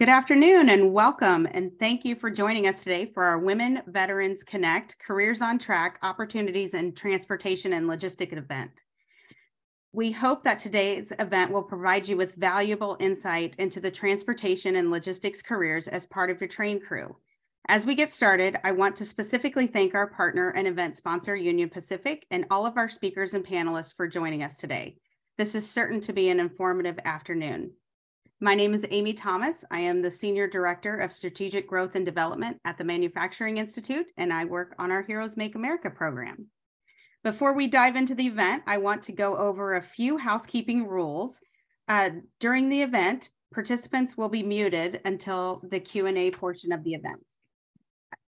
Good afternoon and welcome, and thank you for joining us today for our Women Veterans Connect Careers on Track Opportunities in Transportation and Logistics event. We hope that today's event will provide you with valuable insight into the transportation and logistics careers as part of your train crew. As we get started, I want to specifically thank our partner and event sponsor, Union Pacific, and all of our speakers and panelists for joining us today. This is certain to be an informative afternoon. My name is Amy Thomas. I am the Senior Director of Strategic Growth and Development at the Manufacturing Institute, and I work on our Heroes Make America program. Before we dive into the event, I want to go over a few housekeeping rules. During the event, participants will be muted until the Q&A portion of the event.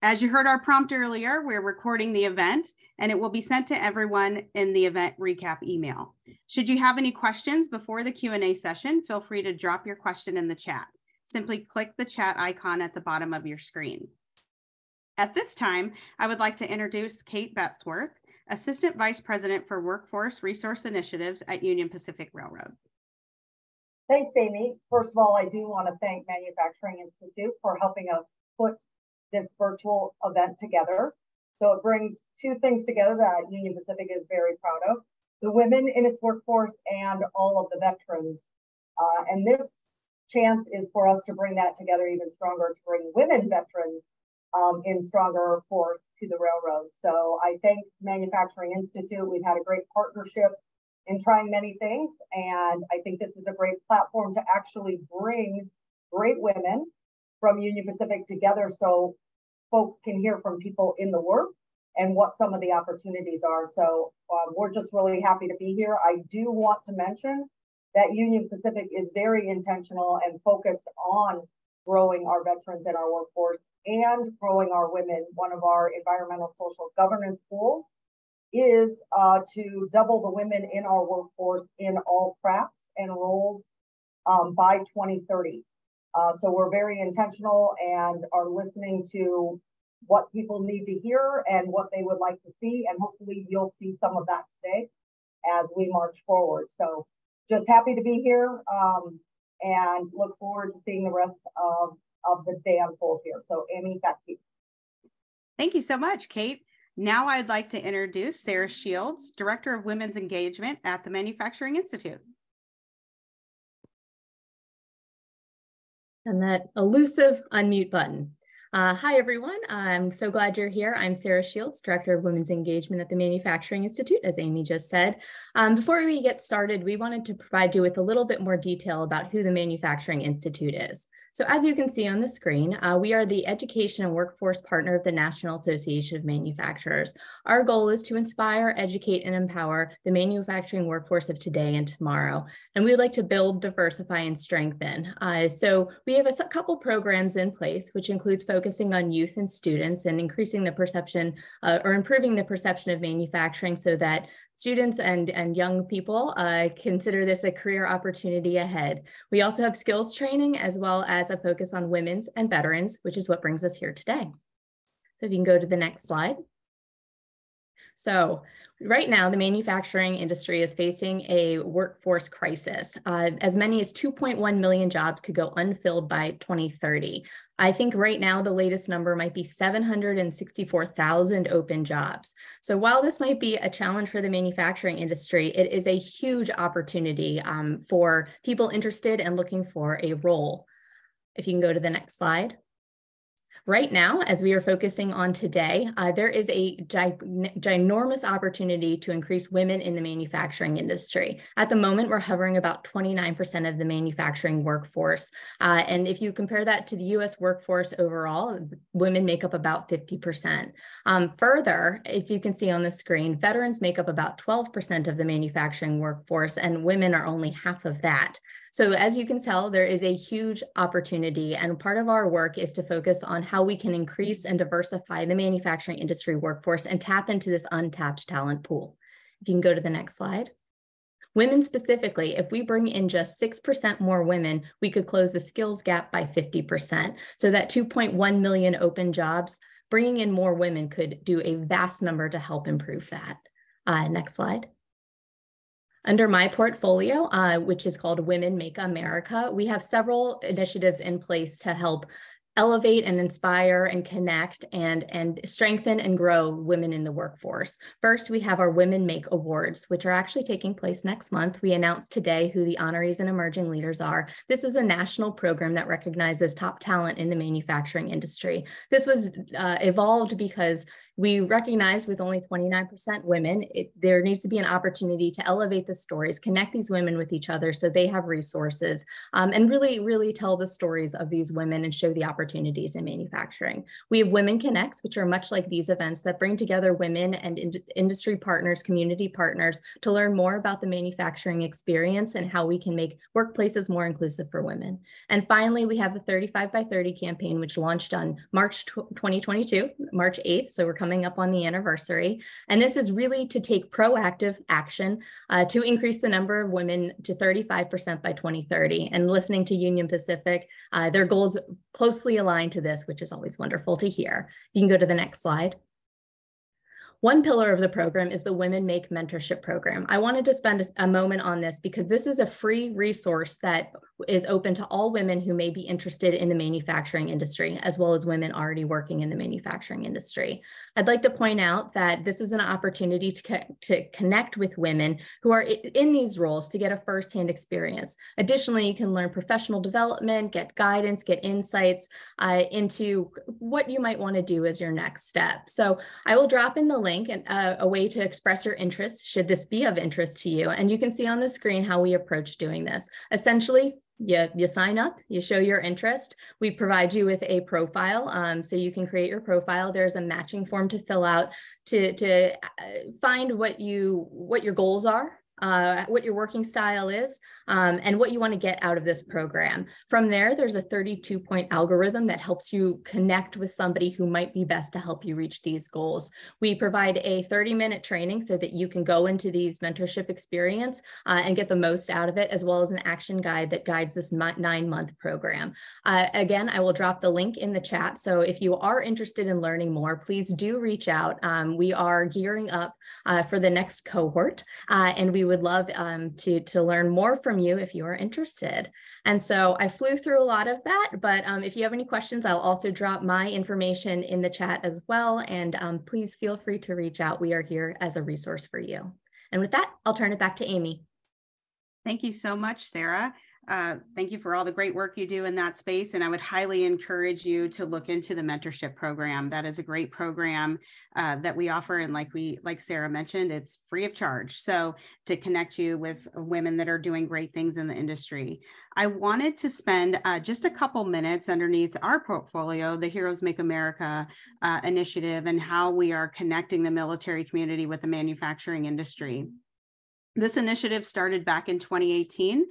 As you heard our prompt earlier, we're recording the event and it will be sent to everyone in the event recap email. Should you have any questions before the Q&A session, feel free to drop your question in the chat. Simply click the chat icon at the bottom of your screen. At this time, I would like to introduce Kate Betsworth, Assistant Vice President for Workforce Resource Initiatives at Union Pacific Railroad. Thanks, Amy. First of all, I do want to thank Manufacturing Institute for helping us put this virtual event together. So it brings two things together that Union Pacific is very proud of: the women in its workforce and all of the veterans. And this chance is for us to bring that together even stronger, to bring women veterans in stronger force to the railroad. So I thank Manufacturing Institute. We've had a great partnership in trying many things, and I think this is a great platform to actually bring great women from Union Pacific together so folks can hear from people in the work and what some of the opportunities are. So we're just really happy to be here. I do want to mention that Union Pacific is very intentional and focused on growing our veterans in our workforce and growing our women. One of our environmental social governance goals is to double the women in our workforce in all crafts and roles by 2030. So we're very intentional and are listening to what people need to hear and what they would like to see. And hopefully you'll see some of that today as we march forward. So just happy to be here and look forward to seeing the rest of the day unfold here. So Amy, back to you. Thank you so much, Kate. Now I'd like to introduce Sarah Shields, Director of Women's Engagement at the Manufacturing Institute. And that elusive unmute button. Hi, everyone. I'm so glad you're here. I'm Sarah Shields, Director of Women's Engagement at the Manufacturing Institute, as Amy just said. Before we get started, we wanted to provide you with a little bit more detail about who the Manufacturing Institute is. So as you can see on the screen, we are the education and workforce partner of the National Association of Manufacturers. Our goal is to inspire, educate, and empower the manufacturing workforce of today and tomorrow. And we would like to build, diversify, and strengthen. So we have a couple programs in place, which includes focusing on youth and students and increasing the perception or improving the perception of manufacturing so that students and young people consider this a career opportunity ahead. We also have skills training as well as a focus on women's and veterans, which is what brings us here today. So if you can go to the next slide. So right now, the manufacturing industry is facing a workforce crisis. As many as 2.1 million jobs could go unfilled by 2030. I think right now the latest number might be 764,000 open jobs. So while this might be a challenge for the manufacturing industry, it is a huge opportunity for people interested and looking for a role. If you can go to the next slide. Right now, as we are focusing on today, there is a ginormous opportunity to increase women in the manufacturing industry. At the moment, we're hovering about 29% of the manufacturing workforce. And if you compare that to the US workforce overall, women make up about 50%. Further, as you can see on the screen, veterans make up about 12% of the manufacturing workforce, and women are only half of that. So as you can tell, there is a huge opportunity, and part of our work is to focus on how we can increase and diversify the manufacturing industry workforce and tap into this untapped talent pool. If you can go to the next slide. Women specifically, if we bring in just 6% more women, we could close the skills gap by 50%. So that 2.1 million open jobs, bringing in more women could do a vast number to help improve that. Next slide. Under my portfolio, which is called Women Make America, we have several initiatives in place to help elevate and inspire and connect and strengthen and grow women in the workforce. First, we have our Women Make Awards, which are actually taking place next month. We announced today who the honorees and emerging leaders are. This is a national program that recognizes top talent in the manufacturing industry. This was evolved because we recognize with only 29% women, there needs to be an opportunity to elevate the stories, connect these women with each other so they have resources, and really tell the stories of these women and show the opportunities in manufacturing. We have Women Connects, which are much like these events that bring together women and industry partners, community partners to learn more about the manufacturing experience and how we can make workplaces more inclusive for women. And finally, we have the 35 by 30 campaign, which launched on March 2022, March 8th. So we're coming up on the anniversary. And this is really to take proactive action to increase the number of women to 35% by 2030. And listening to Union Pacific, their goals closely align to this, which is always wonderful to hear. You can go to the next slide. One pillar of the program is the Women Make Mentorship Program. I wanted to spend a moment on this because this is a free resource that is open to all women who may be interested in the manufacturing industry, as well as women already working in the manufacturing industry. I'd like to point out that this is an opportunity to connect with women who are in these roles to get a firsthand experience. Additionally, you can learn professional development, get guidance, get insights into what you might want to do as your next step. So I will drop in the link and a way to express your interest should this be of interest to you. And you can see on the screen how we approach doing this. Essentially, you sign up, you show your interest. We provide you with a profile, so you can create your profile. There's a matching form to fill out to find what your goals are, what your working style is, and what you want to get out of this program. From there, there's a 32-point algorithm that helps you connect with somebody who might be best to help you reach these goals. We provide a 30-minute training so that you can go into these mentorship experience and get the most out of it, as well as an action guide that guides this 9-month program. Again, I will drop the link in the chat. So if you are interested in learning more, please do reach out. We are gearing up for the next cohort, and we would love to learn more from you if you are interested. And so I flew through a lot of that, but if you have any questions, I'll also drop my information in the chat as well. And please feel free to reach out. We are here as a resource for you. And with that, I'll turn it back to Amy. Thank you so much, Sarah. Thank you for all the great work you do in that space. And I would highly encourage you to look into the mentorship program. That is a great program that we offer. And like Sarah mentioned, it's free of charge. So to connect you with women that are doing great things in the industry. I wanted to spend just a couple minutes underneath our portfolio, the Heroes Make America initiative, and how we are connecting the military community with the manufacturing industry. This initiative started back in 2018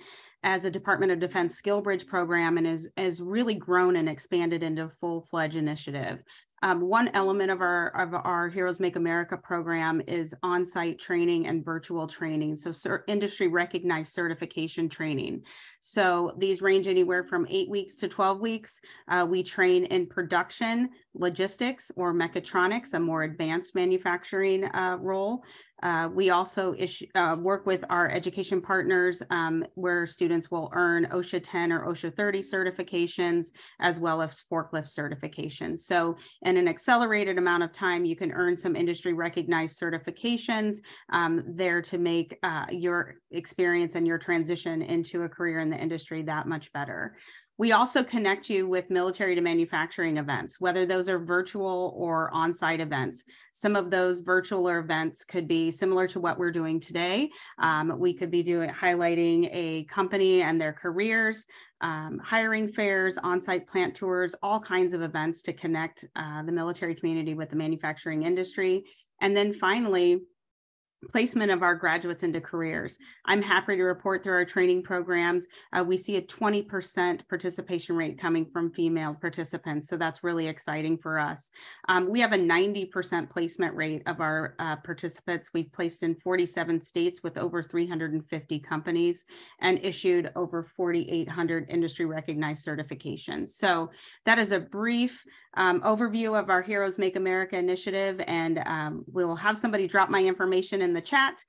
as a Department of Defense Skill Bridge program and has really grown and expanded into a full-fledged initiative. One element of our Heroes Make America program is on-site training and virtual training, so industry recognized certification training. So these range anywhere from 8 weeks to 12 weeks. We train in production, logistics, or mechatronics, a more advanced manufacturing role. We also work with our education partners where students will earn OSHA 10 or OSHA 30 certifications, as well as forklift certifications. So in an accelerated amount of time, you can earn some industry recognized certifications there to make your experience and your transition into a career in the industry that much better. We also connect you with military to manufacturing events, whether those are virtual or on-site events. Some of those virtual events could be similar to what we're doing today. We could be highlighting a company and their careers, hiring fairs, on-site plant tours, all kinds of events to connect the military community with the manufacturing industry. And then finally, placement of our graduates into careers. I'm happy to report through our training programs, we see a 20% participation rate coming from female participants. So that's really exciting for us. We have a 90% placement rate of our participants. We've placed in 47 states with over 350 companies and issued over 4,800 industry recognized certifications. So that is a brief overview of our Heroes Make America initiative. And we'll have somebody drop my information in in the chat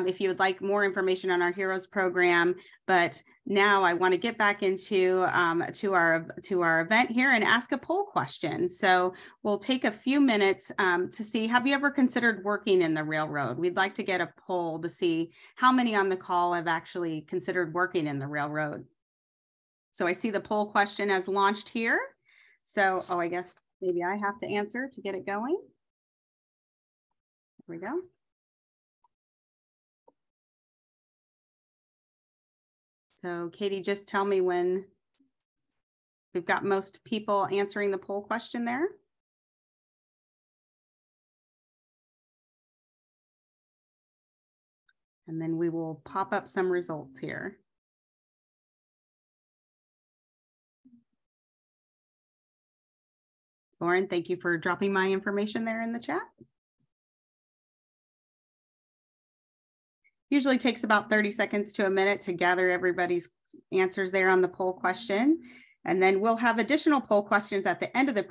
if you would like more information on our Heroes program. But now I want to get back into to our event here and ask a poll question. So we'll take a few minutes to see, have you ever considered working in the railroad? We'd like to get a poll to see how many on the call have actually considered working in the railroad. So I see the poll question has launched here. So, oh, I guess maybe I have to answer to get it going. Here we go. So Katie, just tell me when we've got most people answering the poll question there. And then we will pop up some results here. Lauren, thank you for dropping my information there in the chat. Usually takes about 30 seconds to a minute to gather everybody's answers there on the poll question. And then we'll have additional poll questions at the end of the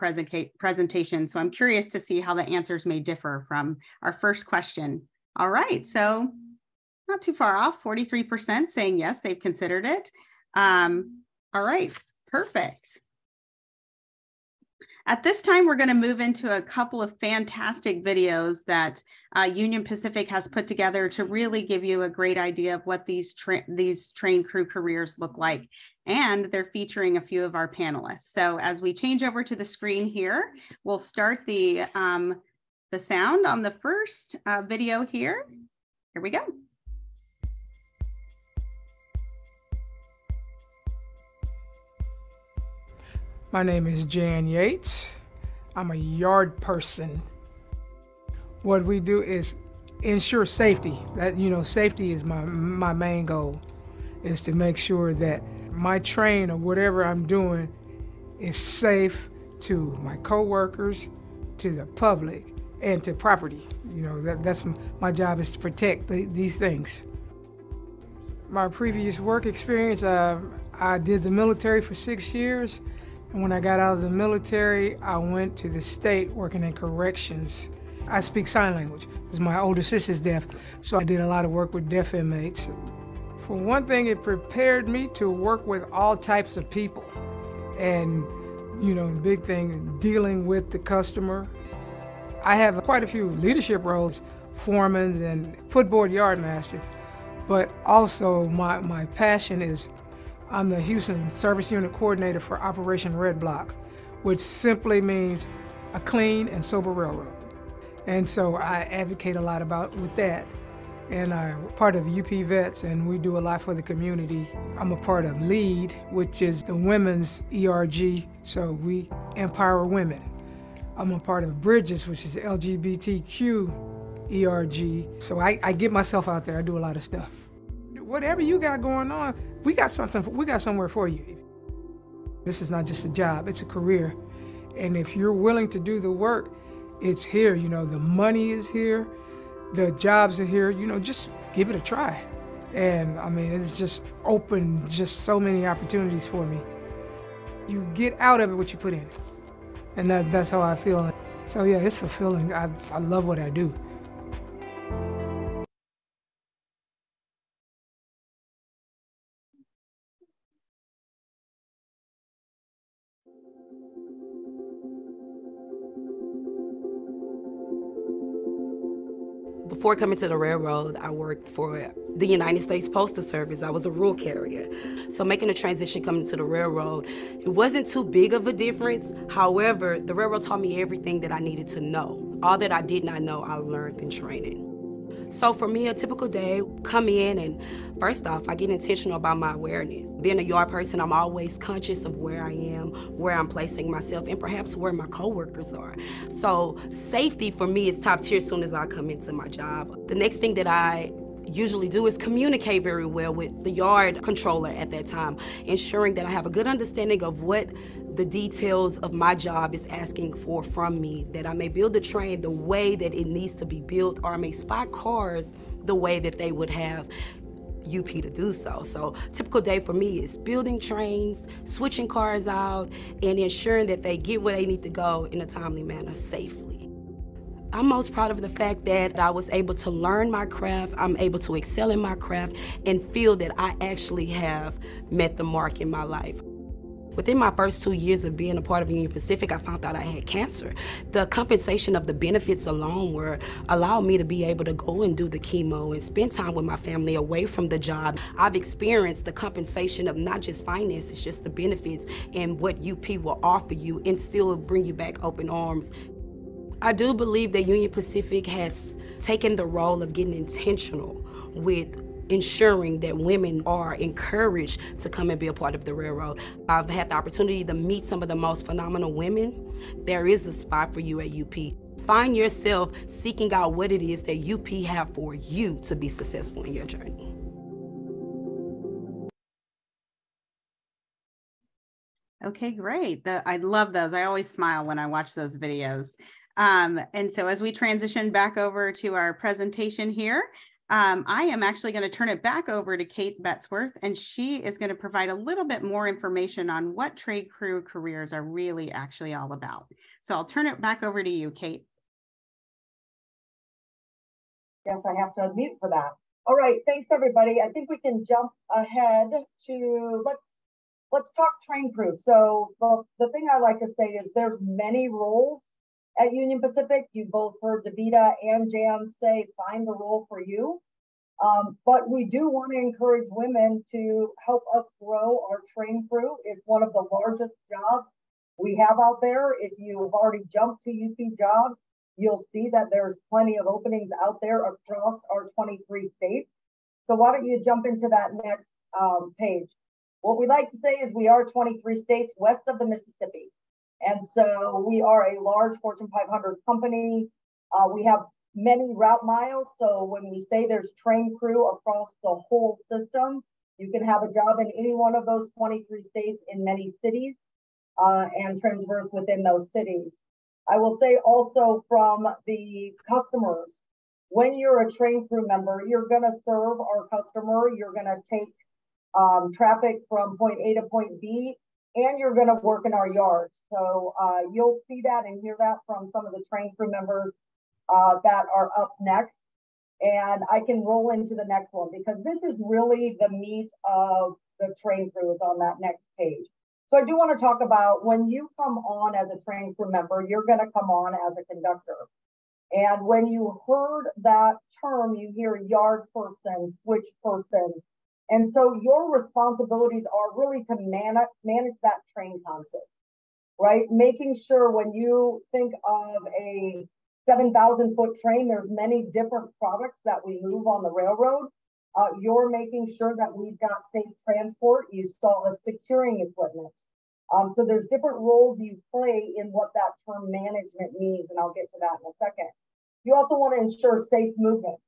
presentation. So I'm curious to see how the answers may differ from our first question. All right, so not too far off, 43% saying yes, they've considered it. All right, perfect. At this time, we're going to move into a couple of fantastic videos that Union Pacific has put together to really give you a great idea of what these train crew careers look like. And they're featuring a few of our panelists. So as we change over to the screen here, we'll start the sound on the first video here. Here we go. My name is Jan Yates. I'm a yard person. What we do is ensure safety. That, you know, safety is my main goal, is to make sure that my train or whatever I'm doing is safe to my coworkers, to the public, and to property. You know, that's my job, is to protect these things. My previous work experience, I did the military for 6 years. And when I got out of the military, I went to the state working in corrections. I speak sign language because my older sister's deaf, so I did a lot of work with deaf inmates. For one thing, it prepared me to work with all types of people. And, you know, the big thing, dealing with the customer. I have quite a few leadership roles, foreman and footboard yard master, but also my passion is I'm the Houston Service Unit Coordinator for Operation Red Block, which simply means a clean and sober railroad. And so I advocate a lot with that. And I'm part of UP Vets, and we do a lot for the community. I'm a part of LEAD, which is the women's ERG, so we empower women. I'm a part of Bridges, which is LGBTQ ERG. So I get myself out there, I do a lot of stuff. Whatever you got going on, we got somewhere for you. This is not just a job, it's a career. And if you're willing to do the work, it's here. You know, the money is here, the jobs are here, you know, just give it a try. And I mean, it's just opened just so many opportunities for me. You get out of it what you put in. And that's how I feel. So yeah, it's fulfilling. I love what I do. Before coming to the railroad, I worked for the United States Postal Service. I was a rural carrier. So making a transition coming to the railroad, it wasn't too big of a difference. However, the railroad taught me everything that I needed to know. All that I did not know, I learned in training. So for me, a typical day, come in and first off, I get intentional about my awareness. Being a yard person, I'm always conscious of where I am, where I'm placing myself, and perhaps where my coworkers are. So safety for me is top tier as soon as I come into my job. The next thing that I usually do is communicate very well with the yard controller at that time, ensuring that I have a good understanding of what the details of my job is asking for from me, that I may build the train the way that it needs to be built, or I may spot cars the way that they would have UP to do so. So typical day for me is building trains, switching cars out, and ensuring that they get where they need to go in a timely manner safely. I'm most proud of the fact that I was able to learn my craft, I'm able to excel in my craft, and feel that I actually have met the mark in my life. Within my first 2 years of being a part of Union Pacific, I found out I had cancer. The compensation of the benefits alone were allowed me to be able to go and do the chemo and spend time with my family away from the job. I've experienced the compensation of not just finances, just the benefits and what UP will offer you and still bring you back open arms. I do believe that Union Pacific has taken the role of getting intentional with ensuring that women are encouraged to come and be a part of the railroad. I've had the opportunity to meet some of the most phenomenal women. There is a spot for you at UP. Find yourself seeking out what it is that UP have for you to be successful in your journey. Okay, great. I love those. I always smile when I watch those videos. And so as we transition back over to our presentation here, I am actually going to turn it back over to Kate Bettesworth, and she is going to provide a little bit more information on what trade crew careers are really actually all about. So I'll turn it back over to you, Kate. Yes, I have to unmute for that. All right, thanks everybody. I think we can jump ahead to, let's talk train crew. So the thing I like to say is there's many roles at Union Pacific. You both heard Davida and Jan say, find the role for you. But we do want to encourage women to help us grow our train crew. It's one of the largest jobs we have out there. If you've already jumped to UP jobs, you'll see that there's plenty of openings out there across our 23 states. So why don't you jump into that next page? What we like to say is we are 23 states west of the Mississippi. And so we are a large Fortune 500 company. We have many route miles. So when we say there's train crew across the whole system, you can have a job in any one of those 23 states in many cities and transverse within those cities. I will say also from the customers, when you're a train crew member, you're going to serve our customer. You're going to take traffic from point A to point B, and you're going to work in our yards. So you'll see that and hear that from some of the train crew members that are up next. And I can roll into the next one because this is really the meat of the train crew is on that next page. So I do want to talk about when you come on as a train crew member, you're going to come on as a conductor. And when you heard that term, you hear yard person, switch person. And so your responsibilities are really to manage that train concept, right? Making sure when you think of a 7,000 foot train, there's many different products that we move on the railroad. You're making sure that we've got safe transport. You saw a securing equipment. So there's different roles you play in what that term management means, and I'll get to that in a second. You also want to ensure safe movement.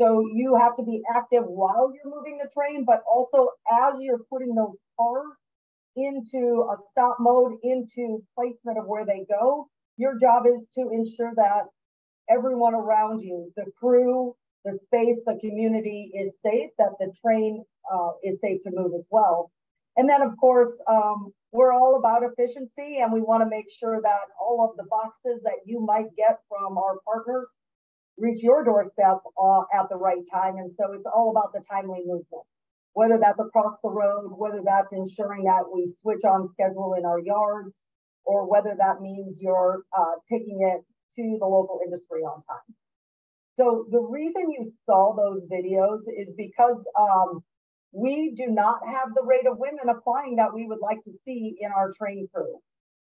So you have to be active while you're moving the train, but also as you're putting those cars into a stop mode, into placement of where they go, your job is to ensure that everyone around you, the crew, the space, the community is safe, that the train is safe to move as well. And then, of course, we're all about efficiency, and we want to make sure that all of the boxes that you might get from our partners reach your doorstep at the right time. And so it's all about the timely movement, whether that's across the road, whether that's ensuring that we switch on schedule in our yards, or whether that means you're taking it to the local industry on time. So the reason you saw those videos is because we do not have the rate of women applying that we would like to see in our train crew.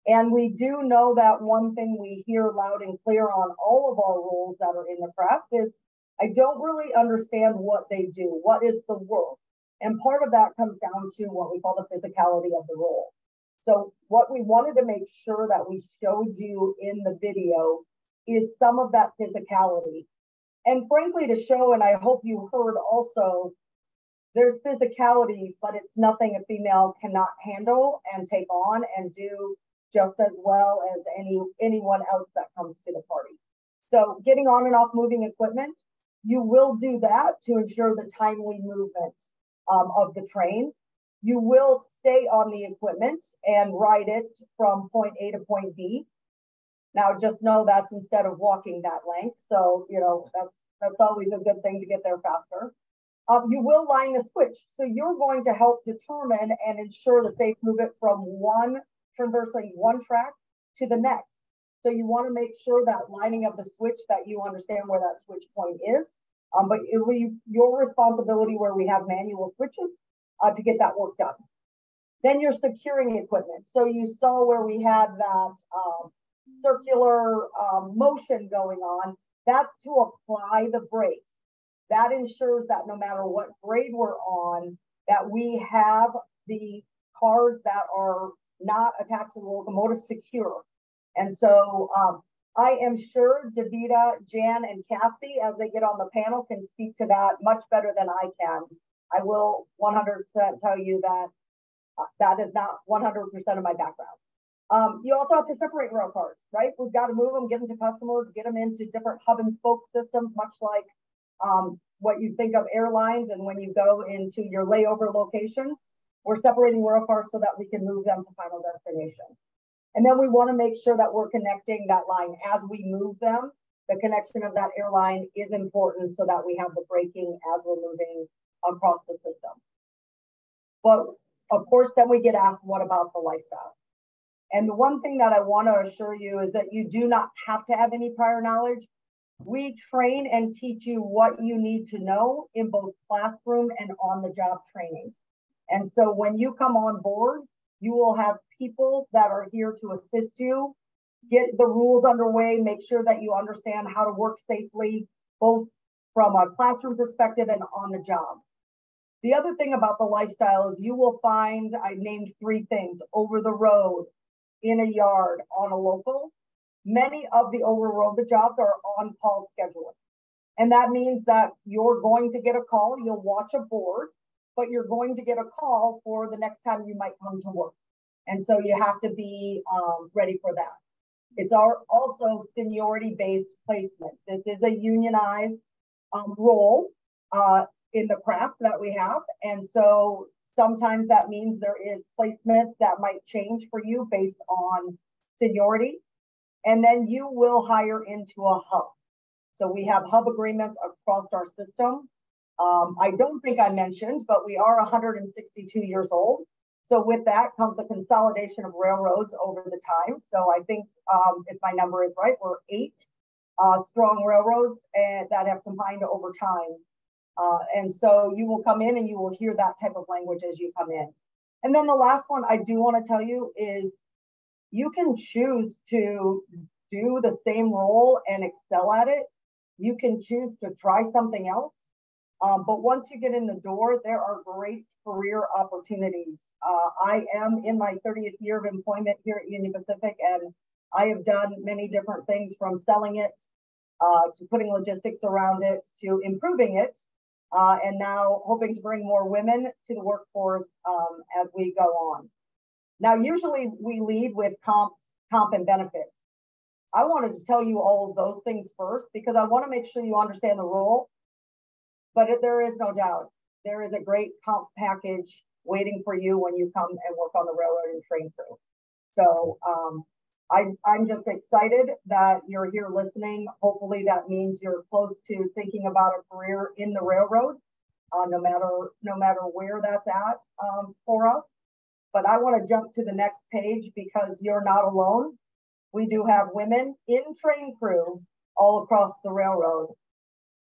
And we do know that one thing we hear loud and clear on all of our roles that are in the craft is, I don't really understand what they do. What is the work? And part of that comes down to what we call the physicality of the role. So what we wanted to make sure that we showed you in the video is some of that physicality. And frankly, to show, and I hope you heard also, there's physicality, but it's nothing a female cannot handle and take on and do just as well as anyone else that comes to the party. So getting on and off moving equipment, you will do that to ensure the timely movement of the train. You will stay on the equipment and ride it from point A to point B. Now, just know that's instead of walking that length. So, you know, that's always a good thing to get there faster. You will line the switch. So you're going to help determine and ensure the safe movement from traversing one track to the next. So you want to make sure that lining of the switch, that you understand where that switch point is. But it will be your responsibility where we have manual switches to get that work done. Then you're securing equipment. So you saw where we had that circular motion going on. That's to apply the brakes. That ensures that no matter what grade we're on, that we have the cars that are not attached to the locomotive secure. And so I am sure Davida, Jan, and Cassie, as they get on the panel, can speak to that much better than I can. I will 100% tell you that that is not 100% of my background. You also have to separate rail cars, right? We've got to move them, get them to customers, get them into different hub and spoke systems, much like what you think of airlines. And when you go into your layover location, we're separating rail cars so that we can move them to final destination. And then we want to make sure that we're connecting that line as we move them. The connection of that airline is important so that we have the braking as we're moving across the system. But of course, then we get asked, what about the lifestyle? And the one thing that I want to assure you is that you do not have to have any prior knowledge. We train and teach you what you need to know in both classroom and on-the-job training. And so when you come on board, you will have people that are here to assist you, get the rules underway, make sure that you understand how to work safely, both from a classroom perspective and on the job. The other thing about the lifestyle is you will find, I named 3 things: over the road, in a yard, on a local. Many of the over-the-road jobs are on-call scheduling. And that means that you're going to get a call, you'll watch a board, but you're going to get a call for the next time you might come to work. And so you have to be ready for that. It's also seniority-based placement. This is a unionized role in the craft that we have. And so sometimes that means there is placement that might change for you based on seniority. And then you will hire into a hub. So we have hub agreements across our system. I don't think I mentioned, but we are 162 years old. So with that comes a consolidation of railroads over the time. So I think if my number is right, we're 8 strong railroads that have combined over time. And so you will come in and you will hear that type of language as you come in. And then the last one I do want to tell you is you can choose to do the same role and excel at it. You can choose to try something else. But once you get in the door, there are great career opportunities. I am in my 30th year of employment here at Union Pacific, and I have done many different things, from selling it to putting logistics around it to improving it, and now hoping to bring more women to the workforce as we go on. Now, usually we lead with comp and benefits. I wanted to tell you all of those things first because I want to make sure you understand the role. But there is no doubt, there is a great comp package waiting for you when you come and work on the railroad and train crew. So I'm just excited that you're here listening. Hopefully that means you're close to thinking about a career in the railroad, no matter where that's at for us. But I want to jump to the next page because you're not alone. We do have women in train crew all across the railroad.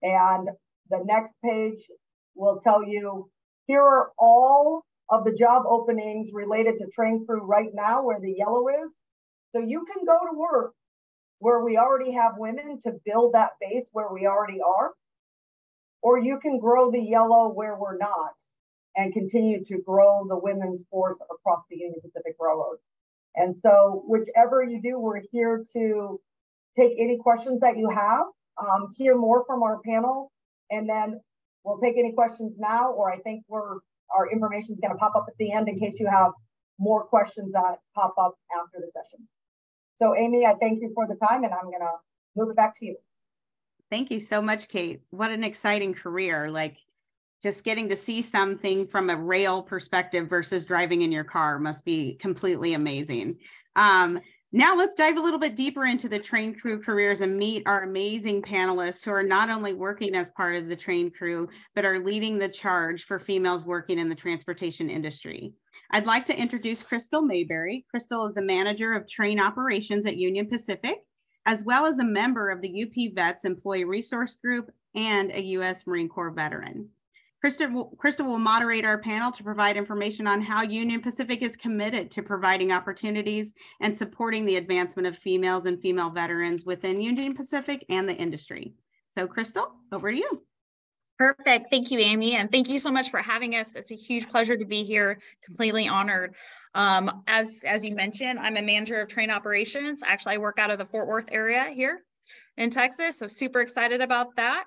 And the next page will tell you, here are all of the job openings related to train crew right now where the yellow is. So you can go to work where we already have women to build that base where we already are, or you can grow the yellow where we're not and continue to grow the women's force across the Union Pacific Railroad. And so whichever you do, we're here to take any questions that you have, hear more from our panel, and then we'll take any questions now, or I think our information is going to pop up at the end in case you have more questions that pop up after the session. So Amy, I thank you for the time, and I'm going to move it back to you. Thank you so much, Kate. What an exciting career. Like, just getting to see something from a rail perspective versus driving in your car must be completely amazing. Now let's dive a little bit deeper into the train crew careers and meet our amazing panelists who are not only working as part of the train crew, but are leading the charge for females working in the transportation industry. I'd like to introduce Crystal Mayberry. Crystal is the manager of train operations at Union Pacific, as well as a member of the UP Vets Employee Resource Group and a U.S. Marine Corps veteran. Krista will moderate our panel to provide information on how Union Pacific is committed to providing opportunities and supporting the advancement of females and female veterans within Union Pacific and the industry. So Crystal, over to you. Perfect. Thank you, Amy. And thank you so much for having us. It's a huge pleasure to be here. Completely honored. As you mentioned, I'm a manager of train operations. Actually, I work out of the Fort Worth area here in Texas. So super excited about that.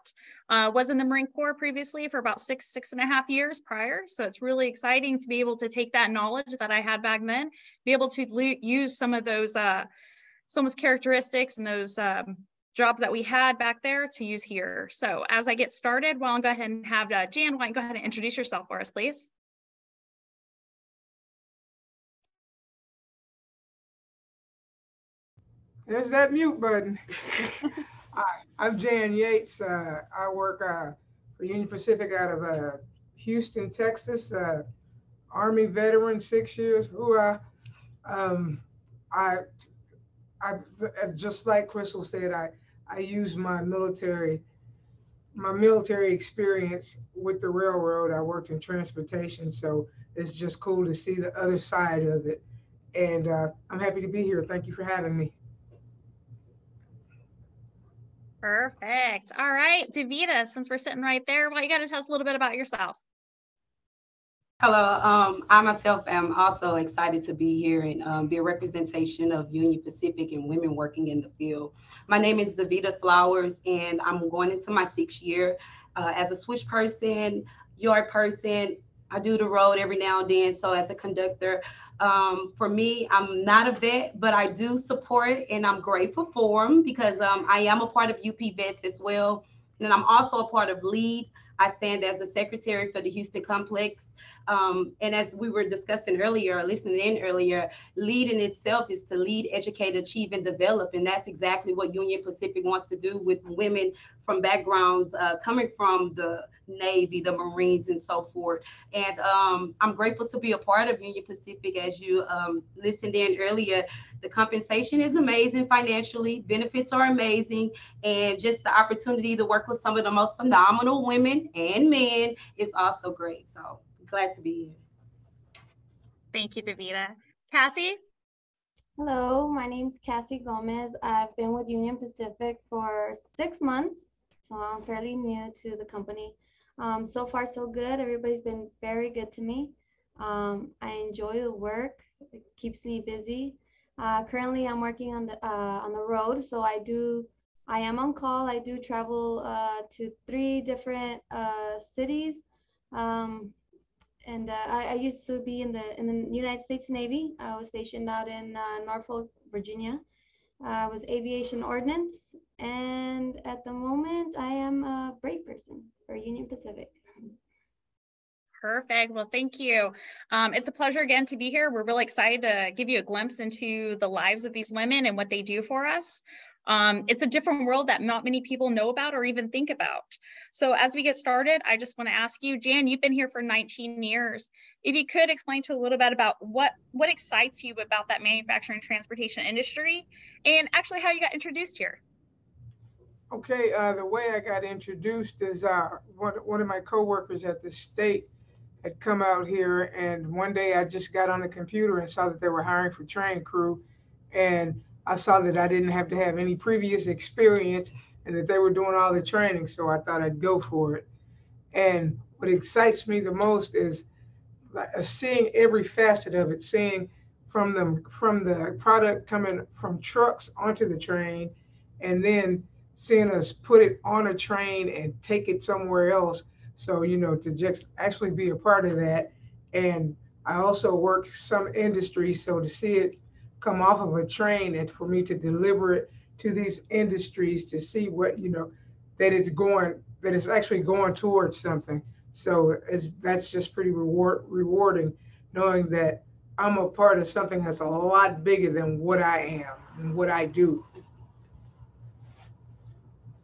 Was in the Marine Corps previously for about six and a half years prior. So it's really exciting to be able to take that knowledge that I had back then, be able to use some of those characteristics and those jobs that we had back there to use here. So as I get started, why don't I go ahead and have Jan, why don't you go ahead and introduce yourself for us, please? There's that mute button. Hi, I'm Jan Yates. I work for Union Pacific out of Houston, Texas. Army veteran, 6 years. I just like Crystal said, I use my military experience with the railroad. I worked in transportation, so it's just cool to see the other side of it. And I'm happy to be here. Thank you for having me. Perfect. All right, Davita, since we're sitting right there, why don't you got to tell us a little bit about yourself? Hello, I myself am also excited to be here and be a representation of Union Pacific and women working in the field. My name is Davita Flowers, and I'm going into my 6th year as a switch person, yard person. I do the road every now and then, so as a conductor. For me, I'm not a vet, but I do support and I'm grateful for them because I am a part of UP Vets as well. And I'm also a part of LEAD. I stand as the secretary for the Houston Complex. And as we were discussing earlier, listening in earlier, LEAD in itself is to lead, educate, achieve, and develop. And that's exactly what Union Pacific wants to do with women from backgrounds coming from the Navy, the Marines, and so forth. And I'm grateful to be a part of Union Pacific. As you listened in earlier, the compensation is amazing financially, benefits are amazing, and just the opportunity to work with some of the most phenomenal women and men is also great. So glad to be here. Thank you, Davita. Cassie? Hello, my name is Cassie Gomez. I've been with Union Pacific for 6 months, so I'm fairly new to the company. So far, so good. Everybody's been very good to me. I enjoy the work. It keeps me busy. Currently, I'm working on the road, so I am on call. I do travel to 3 different cities. And I used to be in the United States Navy. I was stationed out in Norfolk, Virginia. I was aviation ordnance, and at the moment, I am a brake person for Union Pacific. Perfect. Well, thank you. It's a pleasure again to be here. We're really excited to give you a glimpse into the lives of these women and what they do for us. It's a different world that not many people know about or even think about. So as we get started, I just want to ask you, Jan, you've been here for 19 years. If you could explain to a little bit about what excites you about that manufacturing and transportation industry and actually how you got introduced here. Okay, the way I got introduced is one of my coworkers at the state had come out here, and one day I just got on the computer and saw that they were hiring for train crew, and I saw that I didn't have to have any previous experience and that they were doing all the training, so I thought I'd go for it. And what excites me the most is seeing every facet of it, seeing from the product coming from trucks onto the train, and then seeing us put it on a train and take it somewhere else. So, to just actually be a part of that. And I also work some industries, so to see it come off of a train and for me to deliver it to these industries to see what, that it's actually going towards something. So that's just pretty rewarding, knowing that I'm a part of something that's a lot bigger than what I am and what I do.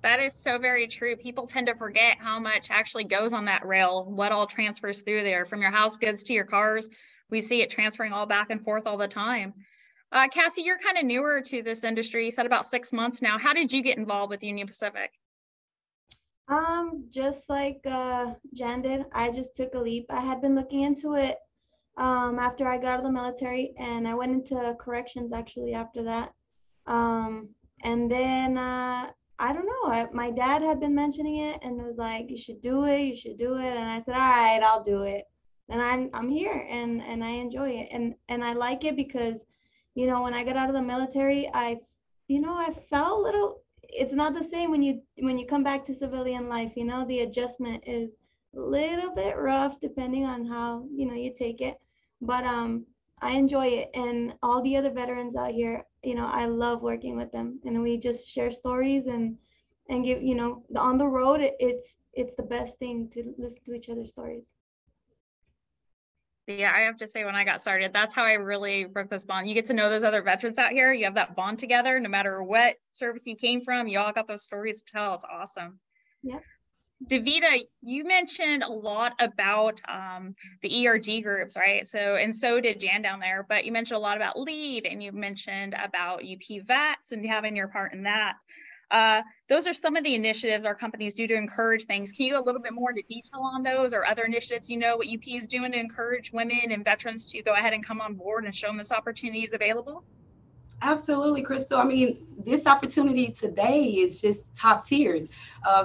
That is so very true. People tend to forget how much actually goes on that rail, what all transfers through there, from your house goods to your cars. We see it transferring all back and forth all the time. Cassie, you're kind of newer to this industry. You said about 6 months now. How did you get involved with Union Pacific? Just like Jan did, I just took a leap. I had been looking into it after I got out of the military, and I went into corrections actually after that. And then I don't know, my dad had been mentioning it and was like, you should do it, you should do it. And I said, all right, I'll do it. And I'm here and I enjoy it. And I like it because, you know, when I got out of the military, I felt a little, it's not the same when you come back to civilian life, you know, the adjustment is a little bit rough depending on how, you know, you take it. But I enjoy it, and all the other veterans out here, you know, I love working with them, and we just share stories and give, you know, on the road, it's the best thing to listen to each other's stories. Yeah, I have to say, when I got started, that's how I really broke this bond. You get to know those other veterans out here. You have that bond together, no matter what service you came from. You all got those stories to tell. It's awesome. Yeah. Davita, you mentioned a lot about the ERG groups, right? And so did Jan down there, but you mentioned a lot about LEAD, and you mentioned about UP Vets and having your part in that. Those are some of the initiatives our companies do to encourage things. Can you go a little bit more into detail on those, or other initiatives, you know, what UP is doing to encourage women and veterans to go ahead and come on board and show them this opportunity is available? Absolutely, Crystal. I mean, this opportunity today is just top tier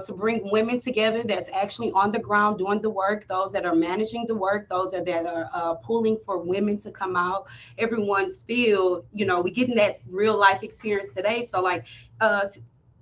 to bring women together that's actually on the ground doing the work, those that are managing the work, those that are pulling for women to come out. Everyone's feel, you know, we getting that real life experience today. So like,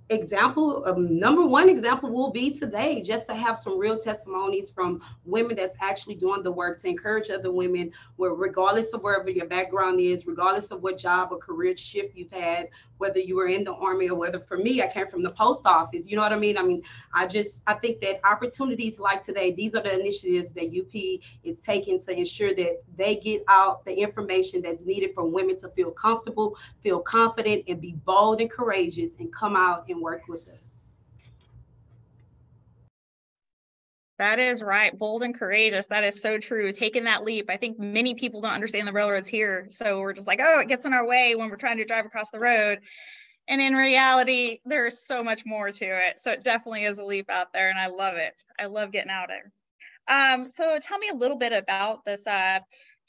number one example will be today, just to have some real testimonies from women that's actually doing the work to encourage other women, where regardless of wherever your background is, regardless of what job or career shift you've had, whether you were in the Army or whether, for me, I came from the post office, you know what I mean? I think that opportunities like today, these are the initiatives that UP is taking to ensure that they get out the information that's needed for women to feel comfortable, feel confident, and be bold and courageous and come out and work with us. That is right. Bold and courageous. That is so true. Taking that leap. I think many people don't understand the railroads here. So we're just like, oh, it gets in our way when we're trying to drive across the road. And in reality, there's so much more to it. So it definitely is a leap out there, and I love it. I love getting out there. So tell me a little bit about this.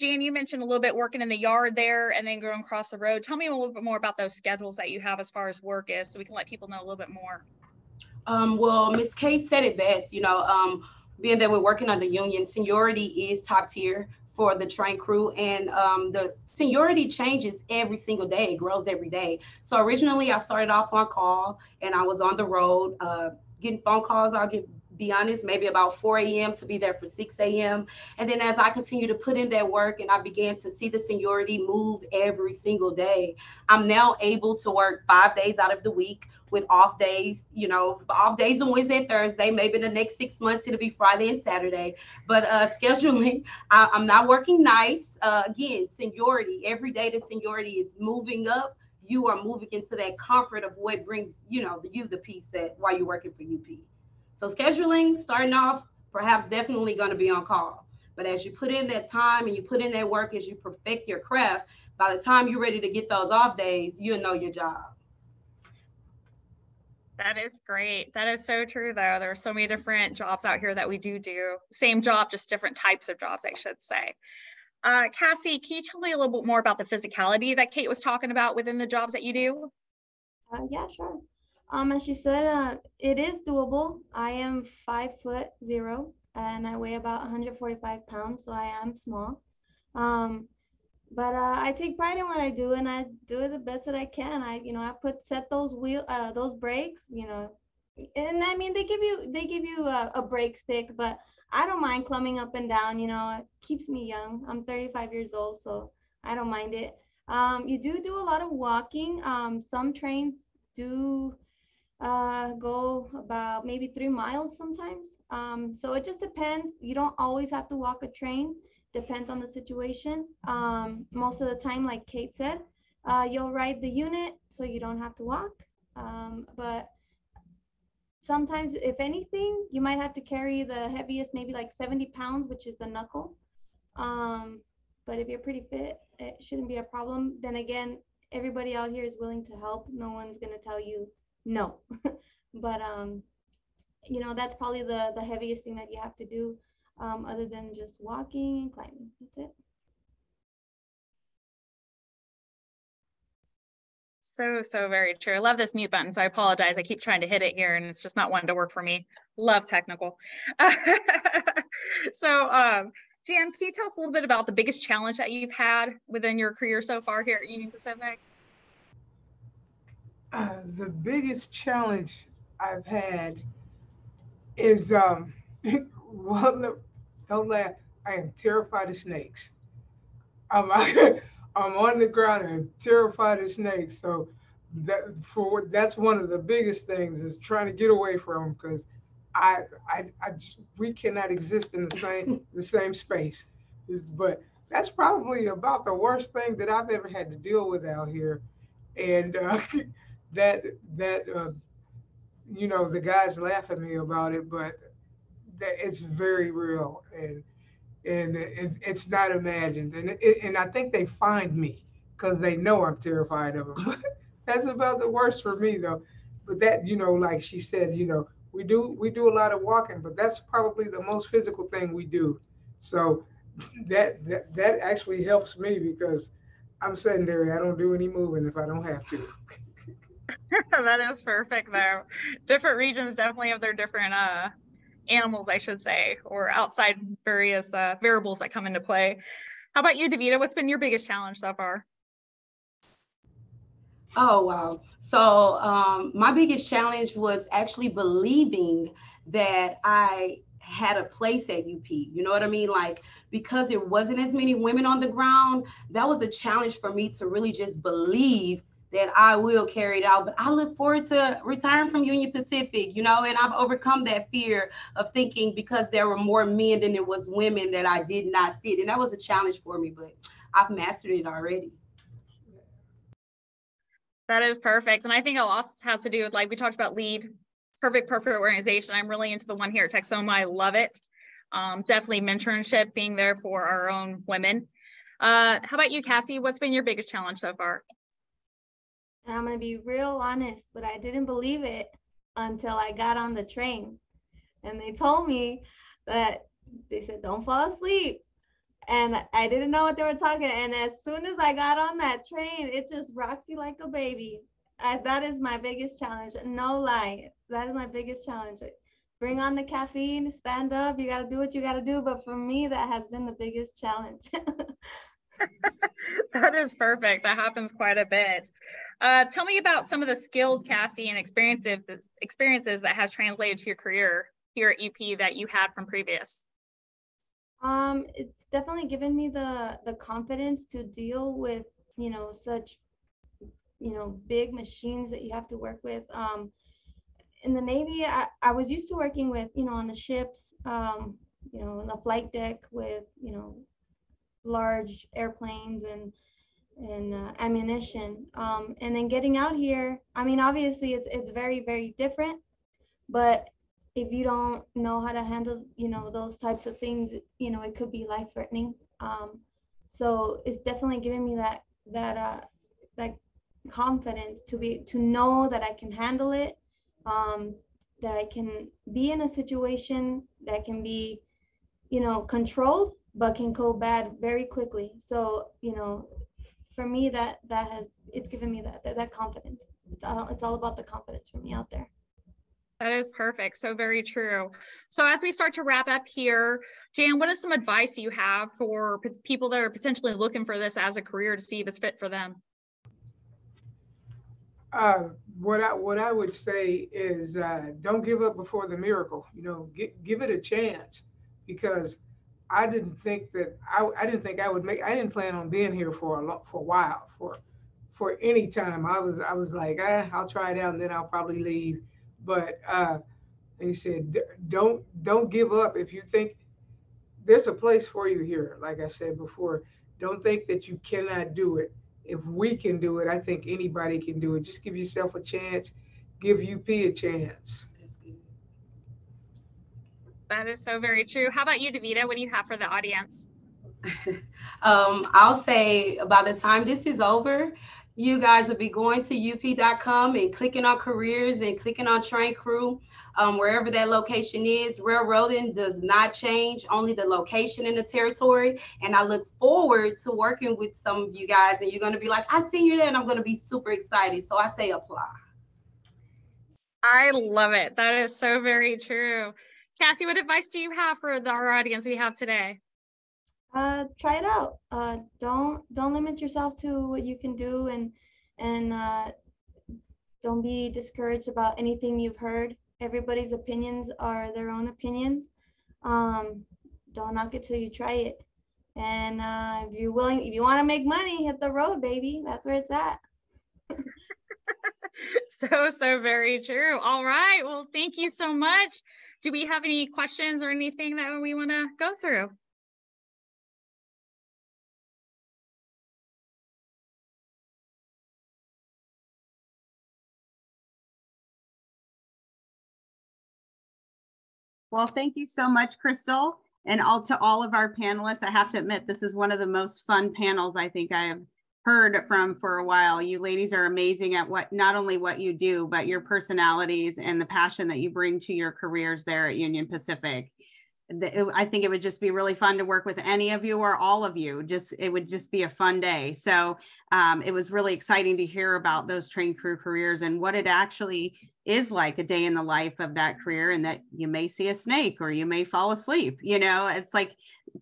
Jan, you mentioned a little bit working in the yard there and then going across the road. Tell me a little bit more about those schedules that you have as far as work is, so we can let people know a little bit more. Well, Miss Kate said it best, you know, being that we're working on the union, seniority is top tier for the train crew, and the seniority changes every single day. It grows every day. So originally I started off on call, and I was on the road getting phone calls. Be honest, maybe about 4 a.m. to be there for 6 a.m. And then as I continue to put in that work and I began to see the seniority move every single day, I'm now able to work 5 days out of the week with off days, you know, off days on Wednesday and Thursday. Maybe in the next 6 months, it'll be Friday and Saturday. But scheduling, I'm not working nights. Again, seniority, every day the seniority is moving up. You are moving into that comfort of what brings, you know, you the peace that while you're working for UP. So scheduling, starting off, perhaps definitely going to be on call. But as you put in that time and you put in that work, as you perfect your craft, by the time you're ready to get those off days, you'll know your job. That is great. That is so true, though. There are so many different jobs out here that we do. Same job, just different types of jobs, I should say. Cassie, can you tell me a little bit more about the physicality that Kate was talking about within the jobs that you do? Yeah, sure. As she said, it is doable. I am 5'0" and I weigh about 145 pounds, so I am small. But I take pride in what I do, and I do it the best that I can. I set those brakes, you know, and I mean they give you a brake stick, but I don't mind climbing up and down. You know, it keeps me young. I'm 35 years old, so I don't mind it. You do a lot of walking. Some trains do go about maybe 3 miles sometimes. So it just depends. You don't always have to walk a train. depends on the situation. Most of the time, like Kate said, you'll ride the unit so you don't have to walk. But sometimes, if anything, you might have to carry the heaviest, maybe like 70 pounds, which is the knuckle. But if you're pretty fit, it shouldn't be a problem. Then again, everybody out here is willing to help. No one's gonna tell you no. But you know, that's probably the heaviest thing that you have to do, other than just walking and climbing. That's it. So very true. I love this mute button, so I apologize. I keep trying to hit it here and it's just not wanting to work for me. Love technical. So Jan, can you tell us a little bit about the biggest challenge that you've had within your career so far here at Union Pacific? The biggest challenge I've had is, well, don't laugh, I am terrified of snakes. I'm on the ground and I'm terrified of snakes. So that's one of the biggest things, is trying to get away from them, because we cannot exist in the same space. But that's probably about the worst thing that I've ever had to deal with out here. And you know, the guys laugh at me about it, but it's very real, and it's not imagined. And I think they find me because they know I'm terrified of them. That's about the worst for me, though. But that, you know, like she said, you know, we do a lot of walking, but that's probably the most physical thing we do. So that actually helps me, because I'm sedentary. I don't do any moving if I don't have to. That is perfect, though. Different regions definitely have their different animals, I should say, or outside various variables that come into play. How about you, Davita? What's been your biggest challenge so far? Oh, wow. So my biggest challenge was actually believing that I had a place at UP. You know what I mean? Like, because there wasn't as many women on the ground, that was a challenge for me to really just believe that I will carry it out. But I look forward to retiring from Union Pacific, you know, and I've overcome that fear of thinking because there were more men than there was women that I did not fit. And that was a challenge for me, but I've mastered it already. That is perfect. And I think it also has to do with, like we talked about, LEAD, perfect organization. I'm really into the one here at Texoma. I love it. Definitely mentorship, being there for our own women. How about you, Cassie? What's been your biggest challenge so far? And I'm going to be real honest, but I didn't believe it until I got on the train. And they told me that, they said, don't fall asleep. And I didn't know what they were talking. And as soon as I got on that train, it just rocks you like a baby. That is my biggest challenge. No lie. That is my biggest challenge. Bring on the caffeine, stand up. You got to do what you got to do. But for me, that has been the biggest challenge. That is perfect. That happens quite a bit. Tell me about some of the skills, Cassie, and experiences that has translated to your career here at UP that you had from previous. It's definitely given me the confidence to deal with, you know, such, you know, big machines that you have to work with. In the Navy, I was used to working with, you know, on the ships, you know, on the flight deck with, you know, large airplanes and ammunition. And then getting out here, I mean, obviously it's very, very different, but if you don't know how to handle, you know, those types of things, you know, it could be life-threatening. So it's definitely giving me that confidence to know that I can handle it, that I can be in a situation that can be, you know, controlled, but can go bad very quickly. So, you know, for me, it's given me that confidence. It's all about the confidence for me out there. That is perfect. So very true. So as we start to wrap up here, Jan, what is some advice you have for people that are potentially looking for this as a career to see if it's fit for them? What I would say is don't give up before the miracle. You know, give it a chance, because I didn't think I would make. I didn't plan on being here for a while, for any time. I was like, I'll try it out and then I'll probably leave. But they said, don't give up. If you think there's a place for you here. Like I said before, don't think that you cannot do it. If we can do it, I think anybody can do it. Just give yourself a chance. Give UP a chance. That is so very true. How about you, Davita? What do you have for the audience? I'll say by the time this is over, you guys will be going to up.com and clicking on careers and clicking on train crew, wherever that location is. Railroading does not change, only the location in the territory. And I look forward to working with some of you guys, and you're going to be like, I see you there, and I'm going to be super excited. So I say apply. I love it. That is so very true. Cassie, what advice do you have for our audience we have today? Try it out. Don't limit yourself to what you can do, and don't be discouraged about anything you've heard. Everybody's opinions are their own opinions. Don't knock it till you try it. And if you want to make money, hit the road, baby. That's where it's at. So very true. All right. Well, thank you so much. Do we have any questions or anything that we want to go through? Well, thank you so much, Crystal. And to all of our panelists, I have to admit, this is one of the most fun panels I think I have heard from for a while. You ladies are amazing at not only what you do, but your personalities and the passion that you bring to your careers there at Union Pacific. I think it would just be really fun to work with any of you or all of you. It would just be a fun day. So it was really exciting to hear about those train crew careers and what it actually is like a day in the life of that career, and that you may see a snake or you may fall asleep. You know, it's like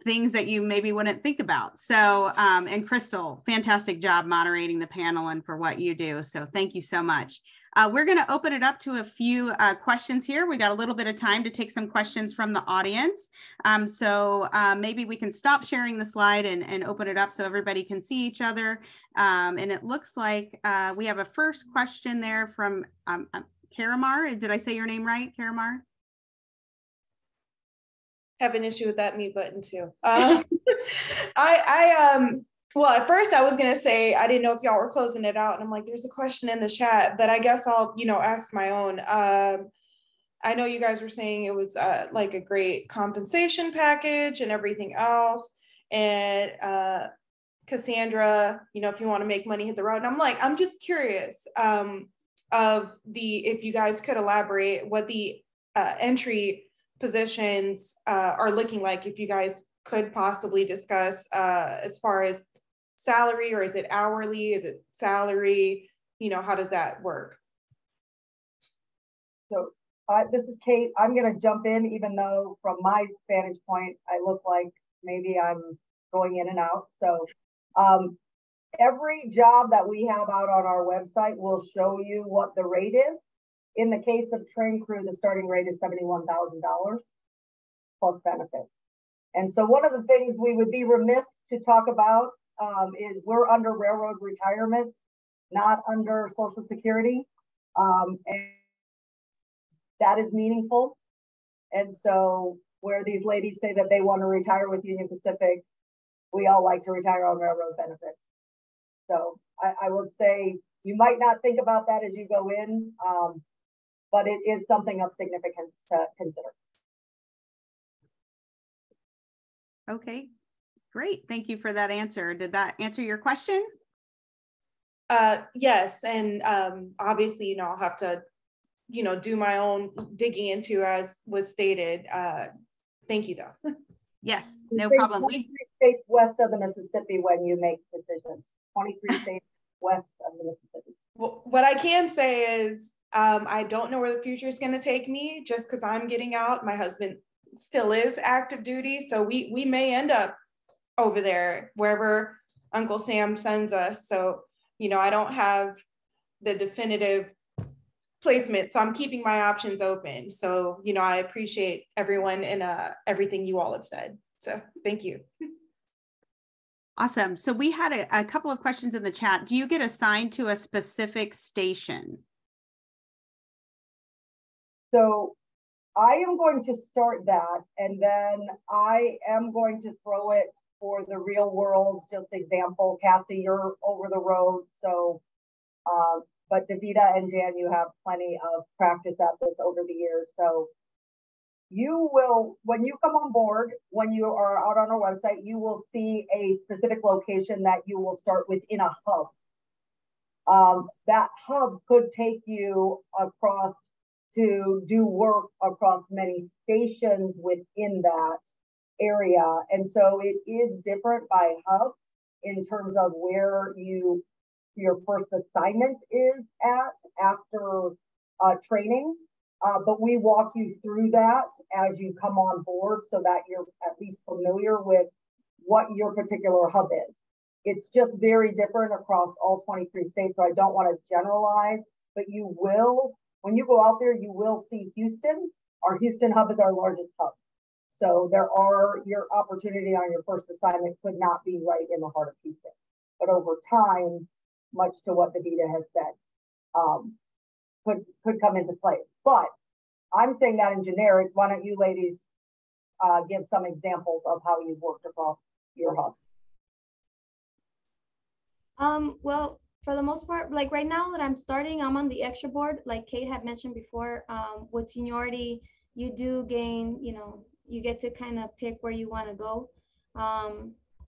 things that you maybe wouldn't think about. So, and Crystal, fantastic job moderating the panel and for what you do. So thank you so much. We're going to open it up to a few questions here. We got a little bit of time to take some questions from the audience. So maybe we can stop sharing the slide and open it up so everybody can see each other. And it looks like we have a first question there from Karamar. Did I say your name right, Karamar? Have an issue with that mute button too. Well, at first I was going to say, I didn't know if y'all were closing it out, and I'm like, there's a question in the chat, but I guess I'll, ask my own. I know you guys were saying it was like a great compensation package and everything else. And Cassandra, if you want to make money, hit the road. And I'm like, I'm just curious if you guys could elaborate what the entry positions are looking like, if you guys could possibly discuss as far as salary, or is it hourly? Is it salary? How does that work? So this is Kate. I'm going to jump in, even though from my vantage point, I look like maybe I'm going in and out. So every job that we have out on our website will show you what the rate is. In the case of train crew, the starting rate is $71,000 plus benefits. And so one of the things we would be remiss to talk about is we're under railroad retirement, not under Social Security. And that is meaningful. And so where these ladies say that they want to retire with Union Pacific, we all like to retire on railroad benefits. So I would say you might not think about that as you go in, but it is something of significance to consider. Okay, great. Thank you for that answer. Did that answer your question? Yes, and obviously, I'll have to, do my own digging into, as was stated. Thank you, though. Yes, no problem. 23 states west of the Mississippi when you make decisions. 23 states west of the Mississippi. Well, what I can say is I don't know where the future is going to take me, just because I'm getting out. My husband still is active duty, so we may end up over there wherever Uncle Sam sends us. So I don't have the definitive placement, so I'm keeping my options open. So I appreciate everyone and everything you all have said. So thank you. Awesome. So we had a couple of questions in the chat. Do you get assigned to a specific station? So I am going to start that, and then I am going to throw it for the real world, just example. Cassie, you're over the road, so, but Davida and Jan, you have plenty of practice at this over the years. So you will, when you come on board, when you are out on our website, you will see a specific location that you will start within a hub. That hub could take you across to do work across many stations within that area. And so it is different by hub in terms of where your first assignment is at after training. But we walk you through that as you come on board so that you're at least familiar with what your particular hub is. It's just very different across all 23 states. So I don't want to generalize, but you will, when you go out there, you will see Houston. Our Houston hub is our largest hub. So your opportunity on your first assignment could not be right in the heart of Houston. But over time, much to what Davida has said, could come into play. But I'm saying that in generics. Why don't you ladies give some examples of how you've worked across your hub? Well, for the most part, like right now that I'm starting, I'm on the extra board, like Kate had mentioned before. With seniority, you do gain, you get to kind of pick where you want to go.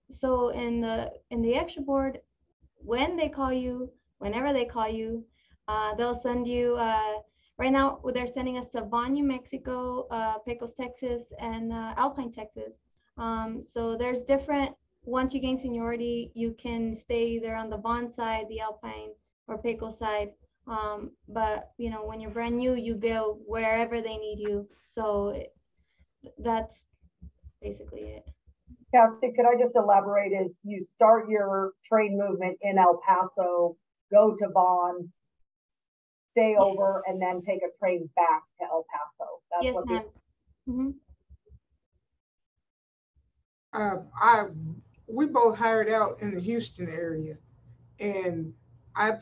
So in the extra board, when they call you, whenever they call you, they'll send you, right now they're sending us to Vaughn, New Mexico, Pecos, Texas, and Alpine, Texas. So there's different, once you gain seniority, you can stay either on the Vaughn side, the Alpine, or Pecos side. But when you're brand new, you go wherever they need you. So that's basically it. Cassie, could I just elaborate? Is you start your train movement in El Paso, go to Vaughn, stay over, and then take a train back to El Paso. That's yes, ma'am. We both hired out in the Houston area, and I have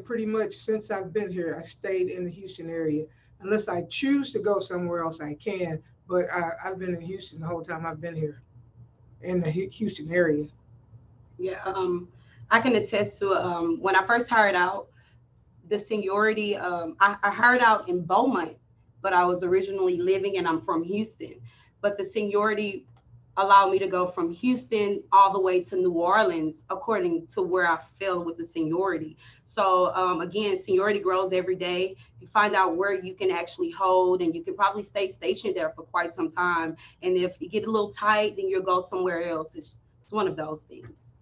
pretty much, since I've been here, I stayed in the Houston area. Unless I choose to go somewhere else, I can. But I've been in Houston the whole time I've been here, in the Houston area. Yeah, I can attest to when I first hired out, the seniority. I hired out in Beaumont, but I was originally living, and I'm from Houston. But the seniority allowed me to go from Houston all the way to New Orleans, according to where I fell with the seniority. So again, seniority grows every day. You find out where you can actually hold, and you can probably stay stationed there for quite some time. And if you get a little tight, then you'll go somewhere else. It's one of those things.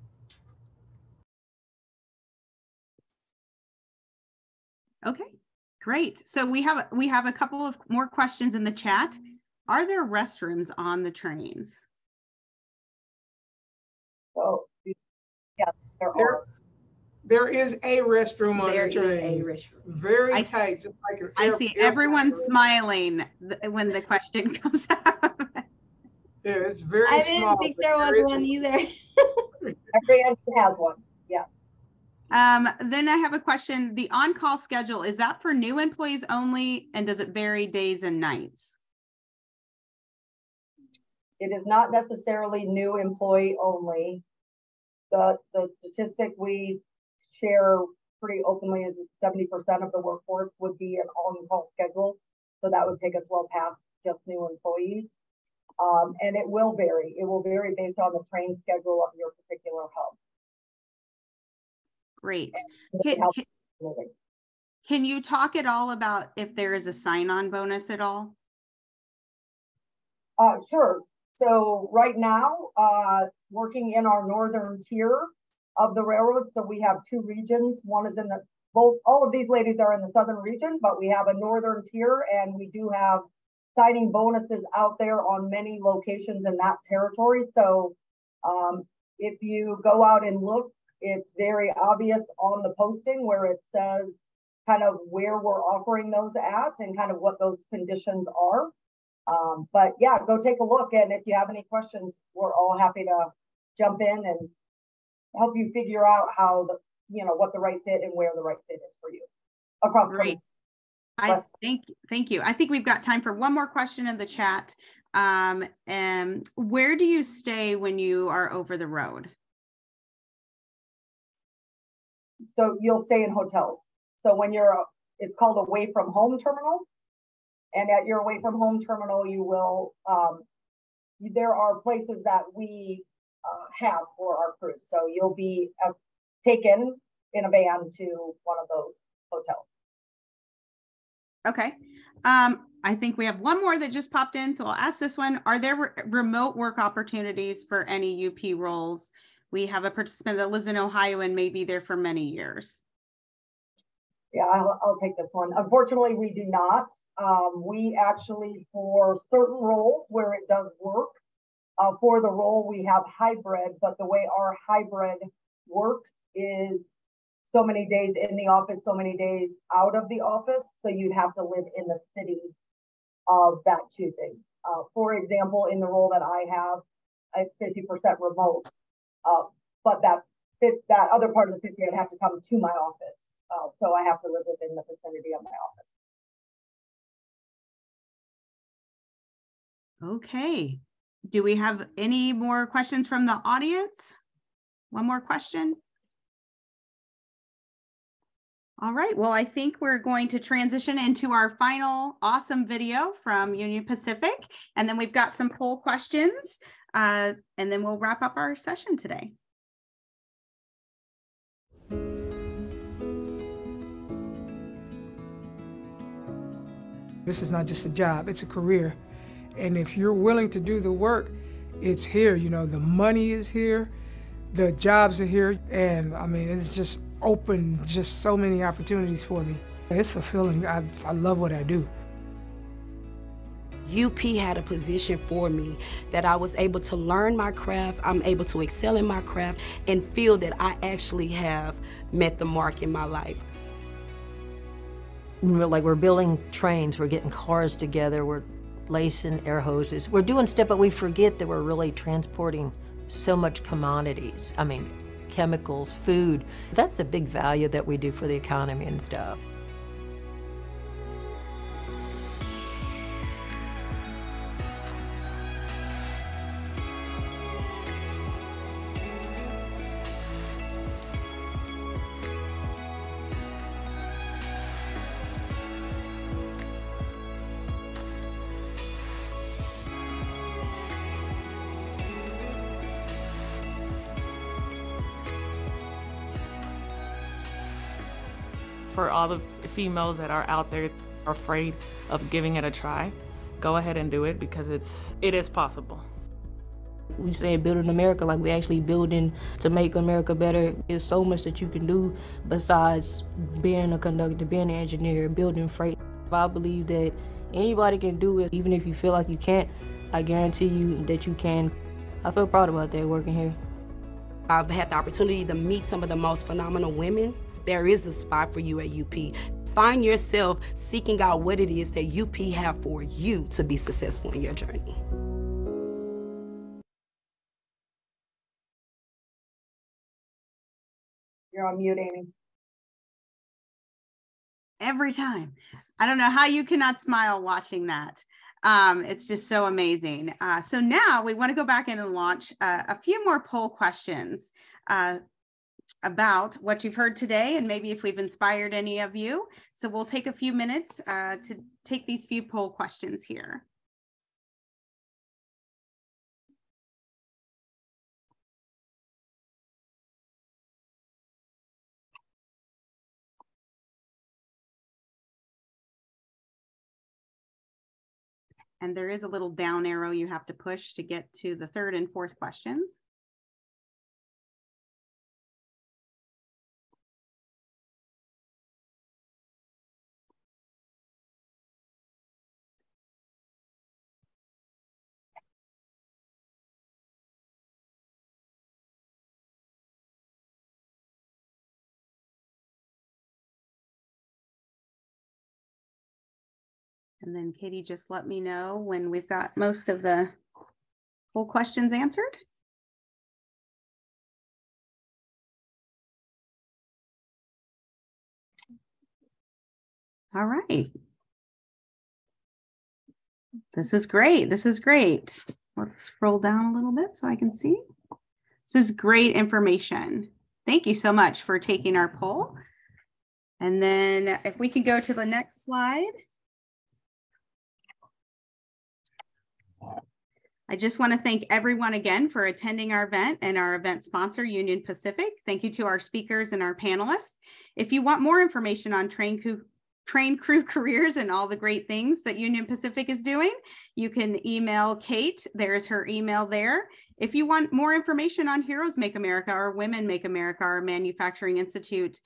Okay, great. So we have a couple of more questions in the chat. Are there restrooms on the trains? So yeah, there is a restroom on the train. There is a restroom. Very tight, just like an I see everyone smiling when the question comes up. Yeah, it's very small. I didn't think there was one either. Every engine has one. Yeah. Then I have a question. The on-call schedule, is that for new employees only, and does it vary days and nights? It is not necessarily new employee only. The statistic we share pretty openly is 70% of the workforce would be an on-call schedule. So that would take us well past just new employees. And it will vary. It will vary based on the train schedule of your particular hub. Great. Can you talk at all about if there is a sign-on bonus at all? Sure. So right now, working in our northern tier of the railroad. So we have two regions. One is in all of these ladies are in the southern region, but we have a northern tier, and we do have signing bonuses out there on many locations in that territory. So if you go out and look, it's very obvious on the posting where it says kind of where we're offering those at and kind of what those conditions are. But yeah, go take a look. And if you have any questions, we're all happy to jump in and help you figure out how what the right fit and where the right fit is for you across. Great. Thank you. I think we've got time for one more question in the chat. And where do you stay when you are over the road? So you'll stay in hotels. So when it's called away from home terminal. And at your away from home terminal, you will, there are places that we have for our crews. So you'll be taken in a van to one of those hotels. Okay. I think we have one more that just popped in, so I'll ask this one. Are there remote work opportunities for any UP roles? We have a participant that lives in Ohio and may be there for many years. Yeah, I'll take this one. Unfortunately, we do not. We actually, for certain roles where it does work, for the role we have hybrid, but the way our hybrid works is so many days in the office, so many days out of the office. So you'd have to live in the city of that choosing. For example, in the role that I have, it's 50% remote, but that other part of the 50, I'd have to come to my office. So I have to live within the vicinity of my office. Okay. Do we have any more questions from the audience? One more question. All right, well, I think we're going to transition into our final awesome video from Union Pacific, and then we've got some poll questions, and then we'll wrap up our session today. This is not just a job, it's a career. And if you're willing to do the work, it's here. You know, the money is here, the jobs are here, and I mean, it's just open just so many opportunities for me. It's fulfilling. I love what I do. UP had a position for me that I was able to learn my craft, I'm able to excel in my craft, and feel that I actually have met the mark in my life. We're building trains, we're getting cars together, we're lacing air hoses. We're doing stuff, but we forget that we're really transporting so much commodities. I mean, chemicals, food. That's a big value that we do for the economy and stuff. For all the females that are out there afraid of giving it a try, go ahead and do it because it is possible. We say building America, like we actually building to make America better. There's so much that you can do besides being a conductor, being an engineer, building freight. I believe that anybody can do it, even if you feel like you can't. I guarantee you that you can. I feel proud about that working here. I've had the opportunity to meet some of the most phenomenal women. There is a spot for you at UP. Find yourself seeking out what it is that UP have for you to be successful in your journey. You're on mute, Amy. Every time. I don't know how you cannot smile watching that. It's just so amazing. So now we want to go back in and launch a few more poll questions about what you've heard today and maybe if we've inspired any of you. So we'll take a few minutes to take these few poll questions here. And there is a little down arrow you have to push to get to the third and fourth questions. And then Katie, just let me know when we've got most of the poll questions answered. All right. This is great. This is great. Let's scroll down a little bit so I can see. This is great information. Thank you so much for taking our poll. And then if we could go to the next slide. I just want to thank everyone again for attending our event and our event sponsor, Union Pacific. Thank you to our speakers and our panelists. If you want more information on train crew careers and all the great things that Union Pacific is doing, you can email Kate. There's her email there. If you want more information on Heroes Make America or Women Make America or Manufacturing Institute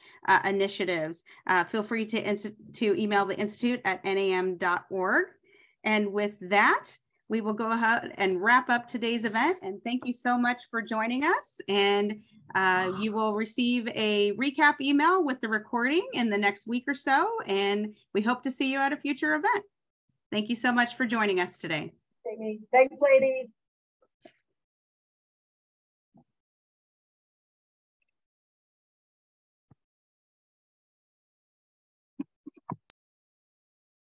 initiatives, feel free to email the Institute at nam.org. And with that, we will go ahead and wrap up today's event. And thank you so much for joining us. And you will receive a recap email with the recording in the next week or so. And we hope to see you at a future event. Thank you so much for joining us today. Thanks, ladies.